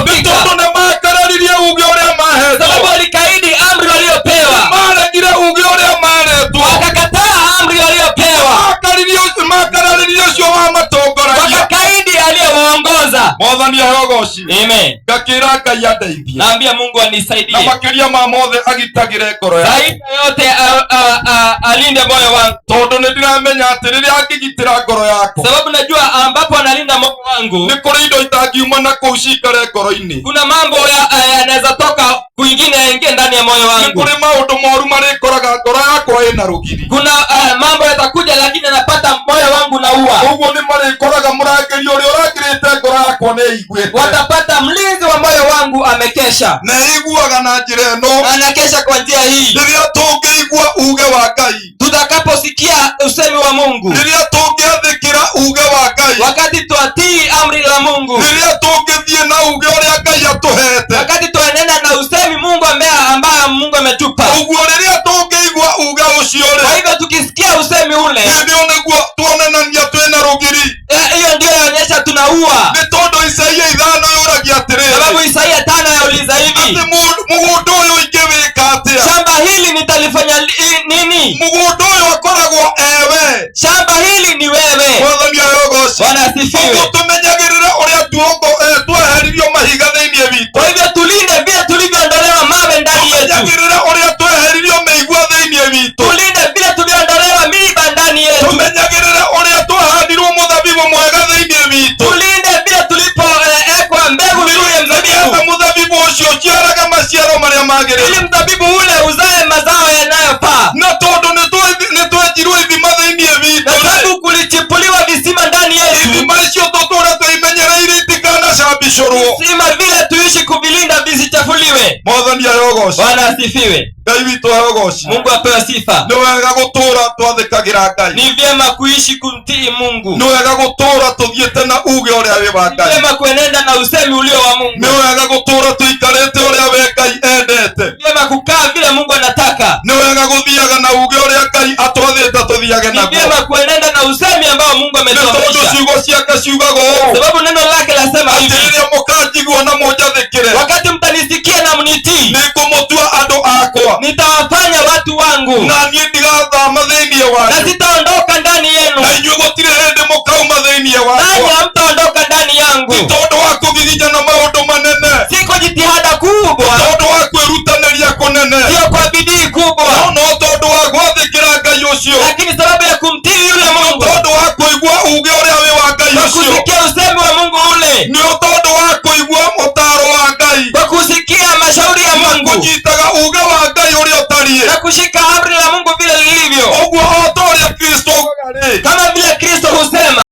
ulipofika, sababu walikaidi amri waliopewa, wakakataa amri waliopewa, wakakaidi aliyewaongoza. Amen. Naambia Mungu anisaidie zaidi yote, alinde moyo wangu, sababu najua ambapo analinda moyo wangu kuna mambo yanaweza toka kwingine yaingie ndani ya moyo wangu. Kuna mambo yatakuja, lakini napata moyo wangu na ua. Watapata mlinzi wa moyo wangu amekesha, anakesha kwa njia hii. Tutakaposikia usemi wa Mungu, wakati tuatii amri la Mungu, wakati tuenenda na usemi Mungu ambaye Mungu ametupa. Kwa hivyo tukisikia usemi ule, hiyo ndio yaonyesha tunaua. Sababu Isaia 5 yauliza hivi, shamba hili nitalifanya nini? Shamba hili ni wewe. Bwana asifiwe. Kwa hivyo tulinde vile tulivyoondolewa mawe ndani yetu, tulinde vile tulivyoondolewa miiba ndani yetu, tulinde vile tulipoekwa mbegu nzuri ya mzabibu, ili mzabibu ule uzae mazao yanayofaa. Na sababu kulichipuliwa visima ndani yetu, visima vile tuishi kuvilinda visichafuliwe. Bwana asifiwe. Mungu apewe sifa. Ni vyema kuishi kumtii Mungu, ni vyema kuenenda na usemi ulio wa Mungu, ni vyema kukaa vile Mungu anataka, ni vyema kuenenda na usemi ambao Mungu ametuamrisha, sababu neno lake lasema hivi, wakati mtanisikia na mnitii, nitawafanya watu wangu, na sitaondoka ndani yenu, nanyi hamtaondoka ndani yangu. Si kwa jitihada kubwa, sio kwa bidii kubwa, lakini sababu ya kumtii yule Mungu, kwa kusikia usemi wa Mungu ule, kwa kusikia mashauri ya Mungu, na kushika amri la Mungu